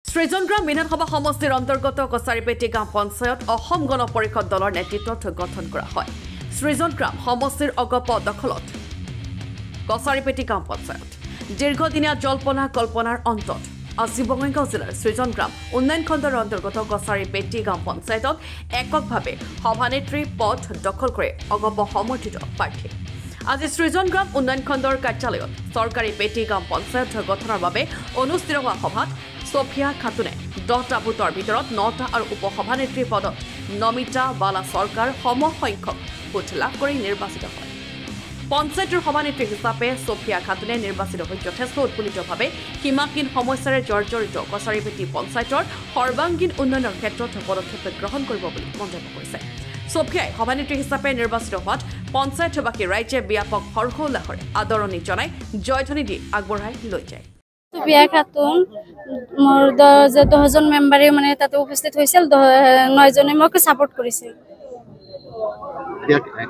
সৃজনগ্ৰাম বিধানসভা সমষ্টিৰ অন্তৰ্গত কছাৰীপেটি গাঁও পঞ্চায়ত অসম গণ পৰিষদ দলৰ নেতৃত্বত গঠন কৰা হয়। সৃজনগ্ৰাম সমষ্টিৰ অগপ দখলত কছাৰীপেটি গাঁও পঞ্চায়ত দীৰ্ঘদিনীয়া জল্পনা কল্পনাৰ অন্তত আজি বঙাইগাঁও জিলাৰ সৃজনগ্ৰাম উন্নয়ন খণ্ডৰ অন্তৰ্গত কছাৰীপেটি গাঁও পঞ্চায়তত এককভাৱে সভানেত্ৰী পদ দখল কৰে অগপ সমৰ্থিত প্ৰাৰ্থী। আজি সৃজনগ্ৰাম উন্নয়ন খণ্ডৰ কাৰ্যালয়ত চৰকাৰী পেটি গাঁও পঞ্চায়ত গঠনৰ বাবে অনুষ্ঠিত হোৱা সভাত সোফিয়া খাতুনে 10টা ভোটৰ ভিতৰত 9টা আৰু উপসভানেত্ৰী পদত নমিতা বালা চৰকাৰ সমসংখ্যক ভোট লাভ কৰি নিৰ্বাচিত হয়। পঞ্চায়তৰ সভানেত্ৰী হিচাপে সোফিয়া খাতুনে নিৰ্বাচিত হৈ যথেষ্ট উৎফুল্লিতভাৱে সীমাহীন সমস্যাৰে জৰ্জৰিত কছাৰীপেটি পঞ্চায়তৰ সৰ্বাংগীন উন্নয়নৰ ক্ষেত্ৰত পদক্ষেপ গ্ৰহণ কৰিব বুলি মন্তব্য কৰিছে। সোফিয়াই সভানেত্ৰী হিচাপে নিৰ্বাচিত হোৱাত পঞ্চায়তবাসী ৰাইজে ব্যাপক হৰ্ষোল্লাসেৰে আদৰণি জনাই জয়ধ্বনি দি আগবঢ়াই লৈ যায়। সোফিয়া খাতুন মোৰ 10জন মেম্বাৰে মানে তাতে উপস্থিত হৈছিল, 9জনে মোক সাপোৰ্ট কৰিছিল।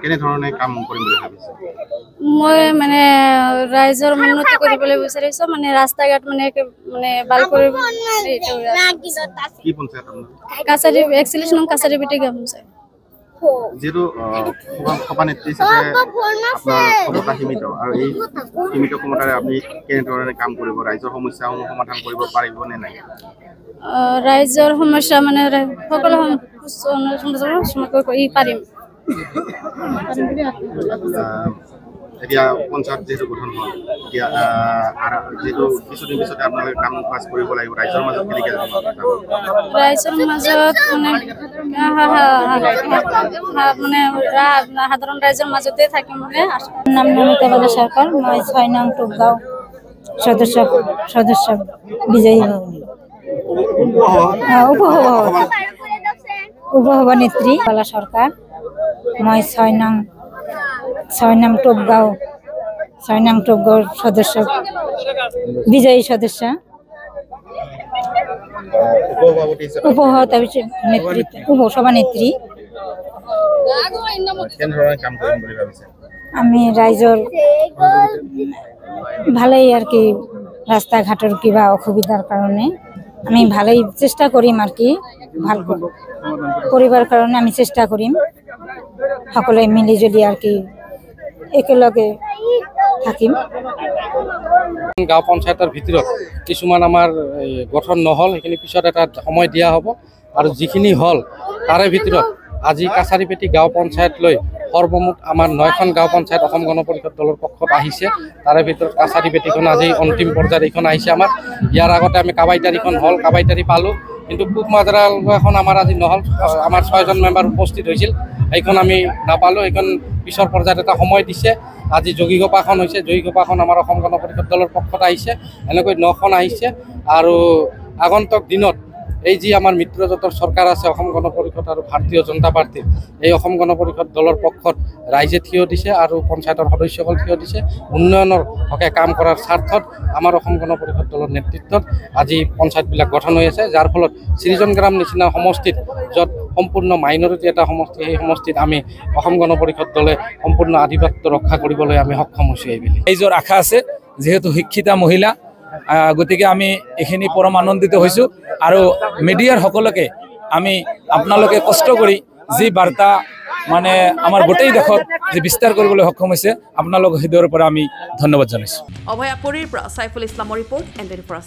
কেনে ধৰণে কাম কৰিম বুলি ভাবিছে? মই মানে ৰাইজৰ উন্নতি কৰিবলৈ বিচাৰিছো, মানে ৰাস্তা ঘাট মানে ভাল কৰিব। কি পঞ্চায়ত আপোনাৰ? কাছাৰী এক্সিলেশন কাছাৰীপেটি গাঁও পঞ্চায়ত। যেটো সভানেত্ৰী হিচাপে আপোনাৰ ক্ষমতা সীমিত আৰু এই সীমিত ক্ষমতাৰে আপুনি কেনেধৰণে কাম কৰিব, ৰাইজৰ সমস্যাসমূহ সমাধান কৰিব পাৰিব নে নাই? ৰাইজৰ সমস্যা মানে সকলো সমস্যা পাৰিম। এতিয়া পঞ্চায়ত যেহেতু গঠন হ'ল, এতিয়া যেহেতু কিছুদিন পিছতে আপোনালোকে কাম কাজ কৰিব লাগিব, ৰাইজৰ মাজত কেনেকৈ যাব? ৰাইজৰ মাজত মানে সাধাৰণ ৰাইজৰ মাজতে থাকিম মানে। নাম নমিতা বালা চৰকাৰ, মই 6 নং টুপগাঁও সদস্য বিজয়ী উপসভানেত্ৰী বালা চৰকাৰ, মই 6 নং টুপগাঁও সদস্য বিজয়ী সদস্য উপসভানেত্ৰী। আমি ৰাইজৰ ভালেই আর কি, রাস্তা ঘাটের কিবা অসুবিধার কারণে আমি ভালোই চেষ্টা করিম আর কি, ভাল করিবার কারণে আমি চেষ্টা করিম সকলে মিলি জুলি আর কি একেলগে থাকিম। গাঁও পঞ্চায়তৰ ভিতৰত কিছুমান আমাৰ গঠন নহল, সেইখিনি পিছত এটা সময় দিয়া হ'ব, আৰু যিখিনি হল তাৰে ভিতৰত আজি কাছাৰীপেটি গাঁও পঞ্চায়ত লৈ সৰ্বমুঠ আমাৰ 9খন গাঁও পঞ্চায়ত অসম গণ পৰিষদ দলৰ পক্ষত আহিছে। তাৰে ভিতৰত কাছাৰীপেটিখন আজি অন্তিম পৰ্যায়ত এইখন আহিছে আমাৰ। ইয়াৰ আগতে আমি কাবাইতাৰীখন হল, কাবাইতাৰী পালোঁ, কিন্তু পূব মাজৰা এখন আমাৰ আজি নহল। আমাৰ 6জন মেম্বাৰ উপস্থিত হৈছিল, এইখন আমি নাপালোঁ। এইখন পিছৰ পৰ্যায়ত এটা সময় দিছে। আজি যোগীঘোপাখন হৈছে, যোগীঘোপাখন আমাৰ অসম গণ পৰিষদ দলৰ পক্ষত আহিছে। এনেকৈ 9খন আহিছে, আৰু আগন্তুক দিনত এই যি আমাৰ মিত্ৰজোঁটৰ চৰকাৰ আছে অসম গণ পৰিষদ আৰু ভাৰতীয় জনতা পাৰ্টীৰ, এই অসম গণ পৰিষদ দলৰ পক্ষত ৰাইজে থিয় দিছে আৰু পঞ্চায়তৰ সদস্যসকল থিয় দিছে। উন্নয়নৰ হকে কাম কৰাৰ স্বাৰ্থত আমাৰ অসম গণ পৰিষদ দলৰ নেতৃত্বত আজি পঞ্চায়তবিলাক গঠন হৈ আছে, যাৰ ফলত সৃজনগ্ৰাম নিচিনা সমষ্টিত, য'ত সম্পূৰ্ণ মাইনৰিটি এটা সমষ্টি, সেই সমষ্টিত আমি অসম গণ পৰিষদ দলে সম্পূৰ্ণ আধিপত্য ৰক্ষা কৰিবলৈ আমি সক্ষম হৈছোঁ। এইযোৰ আশা আছে, যিহেতু শিক্ষিতা মহিলা, গতিকে আমি এইখিনি পৰম আনন্দিত হৈছোঁ। আৰু মিডিয়াৰ সকলোকে আমি আপোনালোকে কষ্ট কৰি যি বাৰ্তা মানে আমাৰ গোটেই দেশত যে বিস্তাৰ কৰিবলৈ সক্ষম হৈছে, আপোনালোক হৃদয়ৰ পৰা আমি ধন্যবাদ জনাইছোঁ। অভয়াপুৰীৰ পৰা সাইফুল ইছলামৰ ৰিপৰ্ট, এনডিটিভি।